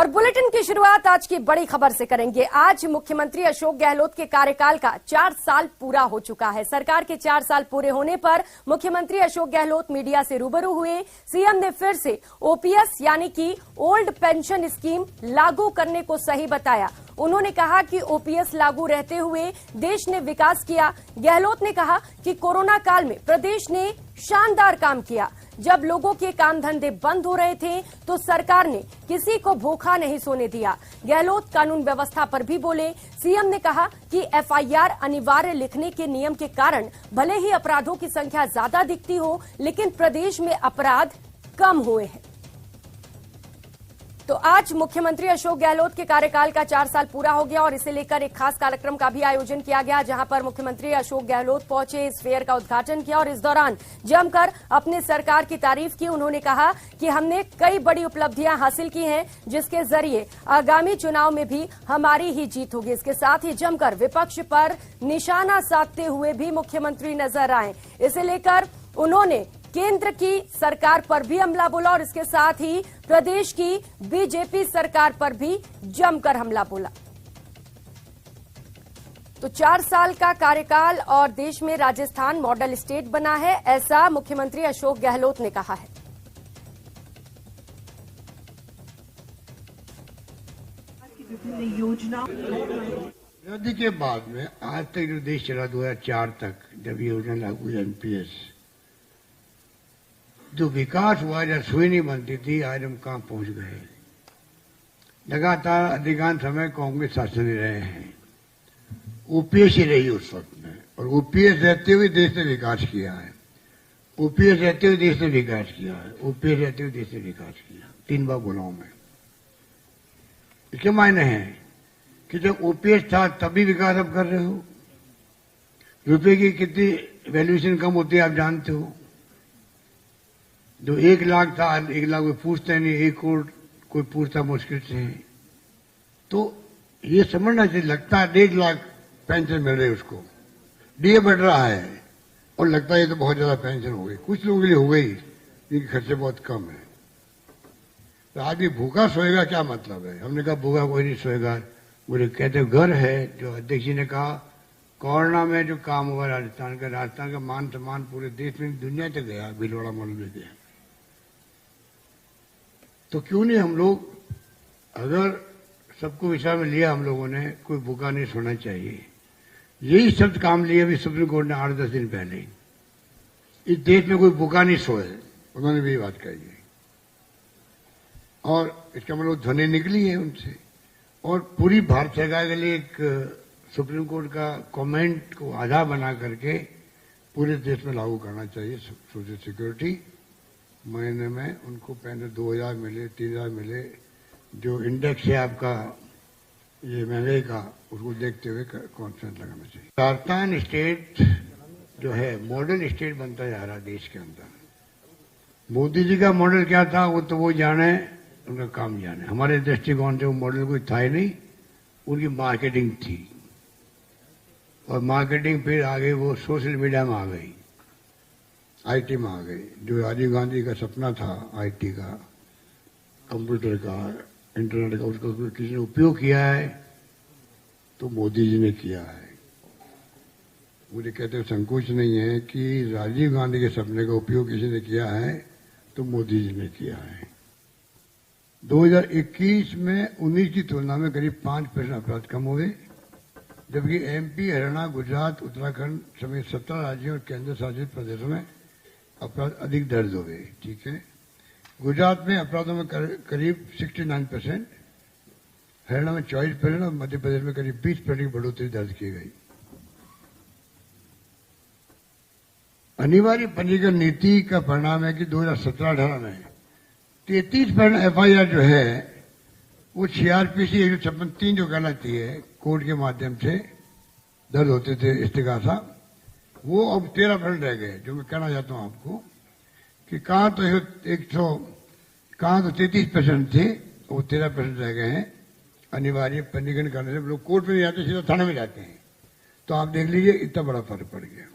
और बुलेटिन की शुरुआत आज की बड़ी खबर से करेंगे। आज मुख्यमंत्री अशोक गहलोत के कार्यकाल का 4 साल पूरा हो चुका है। सरकार के 4 साल पूरे होने पर मुख्यमंत्री अशोक गहलोत मीडिया से रूबरू हुए। सीएम ने फिर से ओपीएस यानी कि ओल्ड पेंशन स्कीम लागू करने को सही बताया। उन्होंने कहा कि ओपीएस लागू रहते हुए देश ने विकास किया। गहलोत ने कहा कि कोरोना काल में प्रदेश ने शानदार काम किया। जब लोगों के काम धंधे बंद हो रहे थे तो सरकार ने किसी को भूखा नहीं सोने दिया। गहलोत कानून व्यवस्था पर भी बोले। सीएम ने कहा कि एफआईआर अनिवार्य लिखने के नियम के कारण भले ही अपराधों की संख्या ज्यादा दिखती हो, लेकिन प्रदेश में अपराध कम हुए हैं। तो आज मुख्यमंत्री अशोक गहलोत के कार्यकाल का 4 साल पूरा हो गया और इसे लेकर एक खास कार्यक्रम का भी आयोजन किया गया, जहां पर मुख्यमंत्री अशोक गहलोत पहुंचे, इस फेयर का उद्घाटन किया और इस दौरान जमकर अपने सरकार की तारीफ की। उन्होंने कहा कि हमने कई बड़ी उपलब्धियां हासिल की हैं, जिसके जरिए आगामी चुनाव में भी हमारी ही जीत होगी। इसके साथ ही जमकर विपक्ष पर निशाना साधते हुए भी मुख्यमंत्री नजर आए। इसे लेकर उन्होंने केंद्र की सरकार पर भी हमला बोला और इसके साथ ही प्रदेश की बीजेपी सरकार पर भी जमकर हमला बोला। तो 4 साल का कार्यकाल और देश में राजस्थान मॉडल स्टेट बना है, ऐसा मुख्यमंत्री अशोक गहलोत ने कहा है। मोदी के बाद में आज तक जो देश चला 2004 तक, जब योजना लागू हुई एनपीएस, जो विकास हुआ, जब सुई नहीं बनती थी, आज हम कहां पहुंच गए। लगातार अधिकांश समय कांग्रेस शासन में रहे हैं, ओपीएस ही रही उस वक्त में, और ओपीएस रहते हुए देश ने विकास किया है। ओपीएस रहते हुए देश ने विकास किया है। ओपीएस रहते हुए देश ने विकास किया। 3 बार बोला हूं मैं। इसके मायने हैं कि जब ओपीएस था तभी विकास अब कर रहे हो। रुपए की कितनी वैल्यूएशन कम होती है आप जानते हो। जो 1 लाख था, 1 लाख कोई पूछता नहीं, 1 करोड़ कोई पूछता मुश्किल से है। तो ये समझना चाहिए। लगता है 1.5 लाख पेंशन मिल रही है उसको, डीए बढ़ रहा है और लगता है ये तो बहुत ज्यादा पेंशन हो गई। कुछ लोगों के लिए हो गई, इनके खर्चे बहुत कम है। तो आदमी भूखा सोएगा, क्या मतलब है। हमने कहा भूखा कोई नहीं सोएगा। बोले कहते घर है, जो अध्यक्ष जी ने कहा कोरोना में जो काम हुआ राजस्थान का मान सम्मान पूरे देश में, दुनिया तक गया, भीलवाड़ा मॉडल में गया। तो क्यों नहीं हम लोग, अगर सबको विचार में लिया हम लोगों ने, कोई भूखा नहीं सोना चाहिए। यही शब्द काम लिया अभी सुप्रीम कोर्ट ने 8-10 दिन पहले। इस देश में कोई भूखा नहीं सोए, उन्होंने भी बात कही है। और इसका मतलब ध्वनि निकली है उनसे। और पूरी भारत सरकार के लिए एक सुप्रीम कोर्ट का कमेंट को आधार बना करके पूरे देश में लागू करना चाहिए सोशल सिक्योरिटी। महीने में उनको पहले 2000 मिले, 3000 मिले। जो इंडेक्स है आपका ये महंगाई का, उसको देखते हुए कॉन्फ्रेंस लगाना चाहिए। राजस्थान स्टेट जो है मॉडल स्टेट बनता जा रहा है देश के अंदर। मोदी जी का मॉडल क्या था वो तो वो जाने, उनका काम जाने। हमारे दृष्टिकोण से वो मॉडल कोई था ही नहीं, उनकी मार्केटिंग थी। और मार्केटिंग फिर आगे वो सोशल मीडिया में आ गई, आईटी में आ गई। जो राजीव गांधी का सपना था आईटी का, कंप्यूटर का, इंटरनेट का, उसका किसी ने उपयोग किया है तो मोदी जी ने किया है। मुझे कहते संकोच नहीं है कि राजीव गांधी के सपने का उपयोग किसी ने किया है तो मोदी जी ने किया है। 2021 में 19 की तुलना में करीब 5% अपराध कम हुए, जबकि एमपी, हरियाणा, गुजरात, उत्तराखंड समेत 17 राज्यों और केंद्र शासित प्रदेशों में अपराध अधिक दर्ज हुए। ठीक है, गुजरात में अपराधों में करीब 69%, हरियाणा में 24% और मध्य प्रदेश में करीब 20% की बढ़ोतरी दर्ज की गई। अनिवार्य पंजीकरण नीति का परिणाम है कि 2017-18 में 33% एफआईआर जो है वो सीआरपीसी 156(3) जो कहलाती है, कोर्ट के माध्यम से दर्ज होते थे इस्तिगासा, वो अब 13% रह गए। जो मैं कहना चाहता हूं आपको कि कहां तो 33% थे, वो 13% रह गए हैं। अनिवार्य पंजीकरण करने से लोग कोर्ट में नहीं जाते, सीधा थाने में जाते हैं। तो आप देख लीजिए इतना बड़ा फर्क पड़ गया।